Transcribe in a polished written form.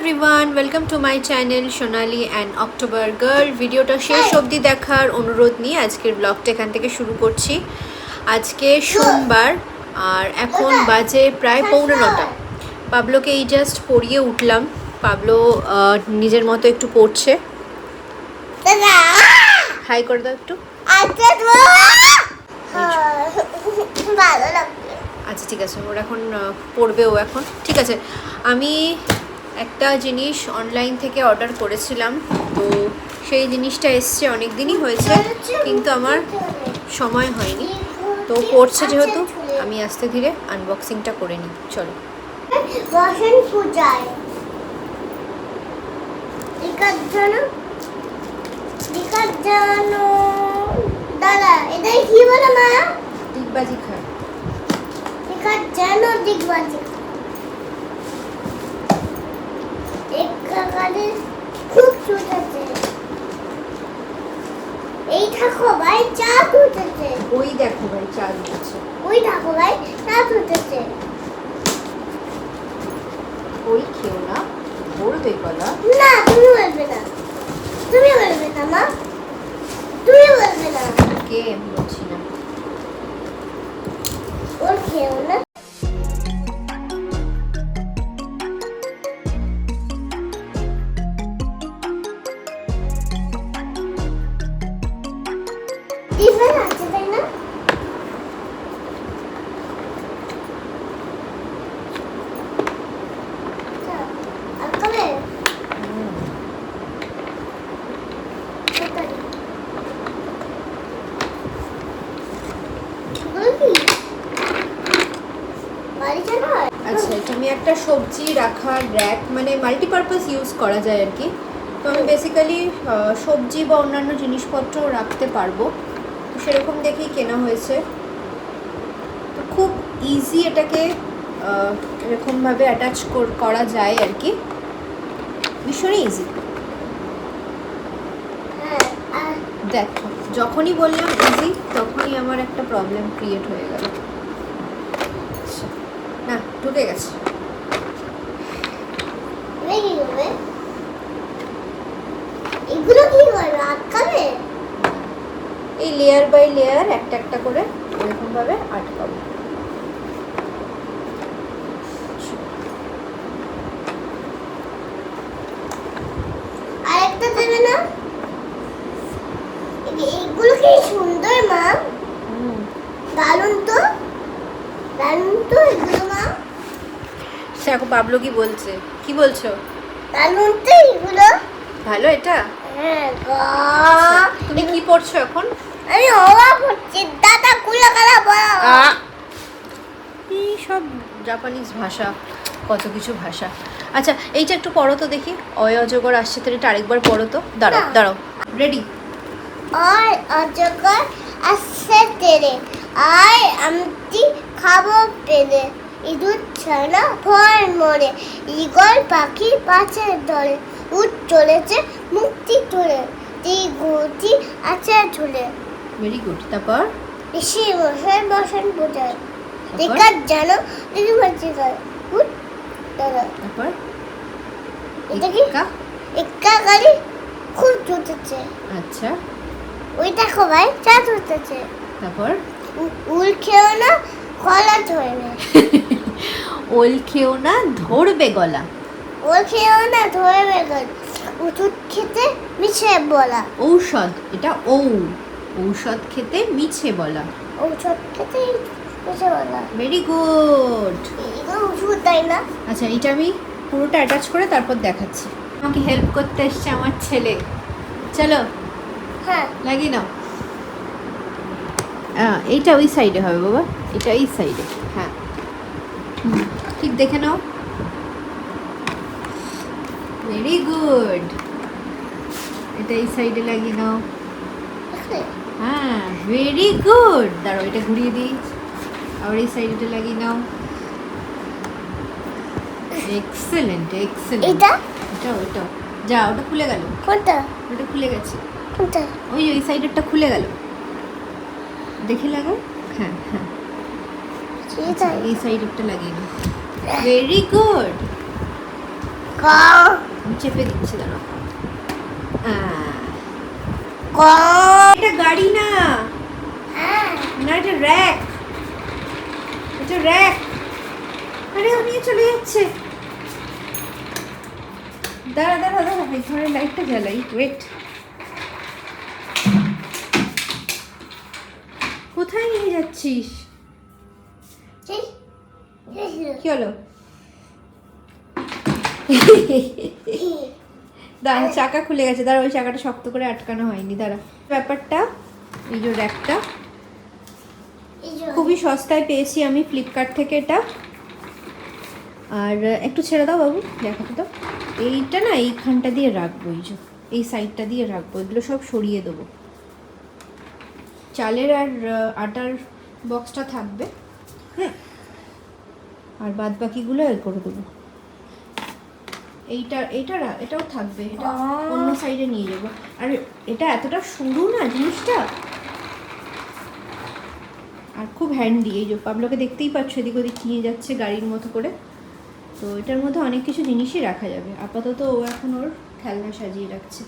Everyone, welcome to my channel Sonali and October girl. ভিডিওটা শেষ অবধি দেখার অনুরোধ নিয়ে আজকের ব্লগটা এখান থেকে শুরু করছি। আজকে সোমবার আর এখন বাজে প্রায় 8:45। পাবলোকে এই জাস্ট পড়িয়ে উঠলাম। পাবলো নিজের মতো একটু পড়ছে। হাই করে দাও একটু। আচ্ছা ঠিক আছে, ওর এখন পড়বে। ও এখন ঠিক আছে। আমি একটা জিনিস অনলাইন থেকে অর্ডার করেছিলাম, তো সেই জিনিসটা এসছে, অনেক দিনই হয়েছে কিন্তু আমার সময় হয়নি। তো পড়ছে যেহেতু আমি আস্তে ধীরে আনবক্সিংটা করে নিই। চলো। বসন পূজায় দাদা এটাই কি বলে মা? ডিগবাজি খায়। জানো ডিগবাজি কাকালে খুব ছুটেছে। এই থাকো ভাই, চা উঠেছে। ওই দেখো ভাই, চা উঠেছে। ওই থাকো ভাই, চা উঠেছে। ওই খেও না, বলবে গলা। না তুমি বলবে না, তুমি বলবে না মা, তুমি বলবে না। কে আমি বলছি না। ওর খেও না। টিফিন আছে তাই না? আর কবে? আচ্ছা, এটা আমি একটা সবজি রাখার র্যাক, মানে মাল্টিপারপাস ইউজ করা যায় আর কি। তো আমি বেসিক্যালি সবজি বা অন্যান্য জিনিসপত্র রাখতে পারবো, তো সেরকম দেখেই কেনা হয়েছে। তো খুব ইজি এটাকে এরকমভাবে অ্যাটাচ করা যায় আর কি, ভীষণই ইজি। দেখো, যখনই বললাম ইজি তখনই আমার একটা প্রবলেম ক্রিয়েট হয়ে গেল। না, ঢুকে গেছে। এগুলো কি করে আটকাবে? এই লেয়ার বাই লেয়ার একটা একটা করে এরকম ভাবে আটকাবো। আরেকটা দেবে না? এগুলো কি সুন্দর মা, দারুণ তো, দারুণ তো এগুলো মা। দেখো পাবলো কি বলছে, কি বলছো? দারুণ তো এগুলো। ভালো এটা? হ্যাঁ গো। তুমি কি পড়ছো এখন? আমি হওয়া করছি, দাদা কুলা কালা বলা। এই সব জাপানিজ ভাষা, কত কিছু ভাষা। আচ্ছা, এইটা একটু পড়ো তো দেখি। অয় অজগর আসছে, তো এটা আরেকবার পড়ো তো। দাঁড়াও দাঁড়াও, রেডি। আর অজগর আসছে তেরে, আর আমটি খাবো পেরে, ইঁদুর ছানা ভয় মরে, ঈগল পাখি পাছে ধরে, উঠ চলেছে মুক্তি ধরে, গুটি আছে ঝুলে। Very good. তারপর ঋষি মশাই বসেন বোঝায়, দেখার জানো দেখি বাচ্চি গায়। উঠ দাদা। তারপর এটা কি? একা গাড়ি খুব ছুটেছে। আচ্ছা, ওই দেখো ভাই, চা ধরতেছে। তারপর উল খেও না, গলা ধরবে। ওল খেও না, ধরবে গলা। ওল খেও না, ধরবে গলা। ওষুধ খেতে মিছে বলা। ঔষধ, এটা ঔষধ খেতে মিছে বলা। ঔষধ খেতে মিছে বলা। Very good. এগুলো ওষুধ তাই না? আচ্ছা, এটা আমি পুরোটা অ্যাটাচ করে তারপর দেখাচ্ছি। আমাকে হেল্প করতে এসছে আমার ছেলে। চলো হ্যাঁ লাগিয়ে নাও। এইটা ওই সাইডে হবে বাবা, এটা এই সাইডে। হ্যাঁ, ঠিক দেখে নাও। Very good. এটা এই সাইডে লাগিয়ে নাও। হ্যাঁ, ভেরি গুড। দাঁড়াও, এটা ঘুরিয়ে দিই, আবার এই সাইডে লাগিয়ে নাও। Excellent excellent. এটা এটা ওটা, যা, ওটা খুলে গেল। কোনটা? ওটা খুলে গেছে। কোনটা? ওই ওই সাইডেরটা খুলে গেল, দেখে লাগাও। হ্যাঁ হ্যাঁ, এই সাইডেরটা লাগিয়ে নাও। Very good. আমি চেপে দিচ্ছি, দাঁড়া। ক এটা গাড়ি না, না এটা র্যাক, এটা র্যাক। আরে ও নিয়ে চলে যাচ্ছে। দাঁড়া দাঁড়া দাঁড়া, এই ঘরের লাইটটা জ্বালাই, ওয়েট। কোথায় নিয়ে যাচ্ছিস? কি হলো? দাঁড়া, চাকা খুলে গেছে, দাঁড়া, ওই চাকাটা শক্ত করে আটকানো হয়নি, দাঁড়া। ব্যাপারটা এই যে র্যাকটা খুবই সস্তায় পেয়েছি আমি ফ্লিপকার্ট থেকে এটা। আর একটু ছেড়ে দাও বাবু, দেখাতে দাও। এইটা না এইখানটা দিয়ে রাখবো, এই যে এই সাইডটা দিয়ে রাখবো, এগুলো সব সরিয়ে দেবো। চালের আর আটার বক্সটা থাকবে, হ্যাঁ, আর বাদ বাকিগুলো এর করে দেবো। এটাও থাকবে, এটা অন্য সাইডে নিয়ে যাবো। আর এটা এতটা সরু না জিনিসটা, আর খুব হ্যান্ডি। এই যে পাবলোকে দেখতেই পাচ্ছ এদিক ওদিক নিয়ে যাচ্ছে গাড়ির মতো করে। তো এটার মধ্যে অনেক কিছু জিনিসই রাখা যাবে। আপাতত ও এখন ওর খেলনা সাজিয়ে রাখছে।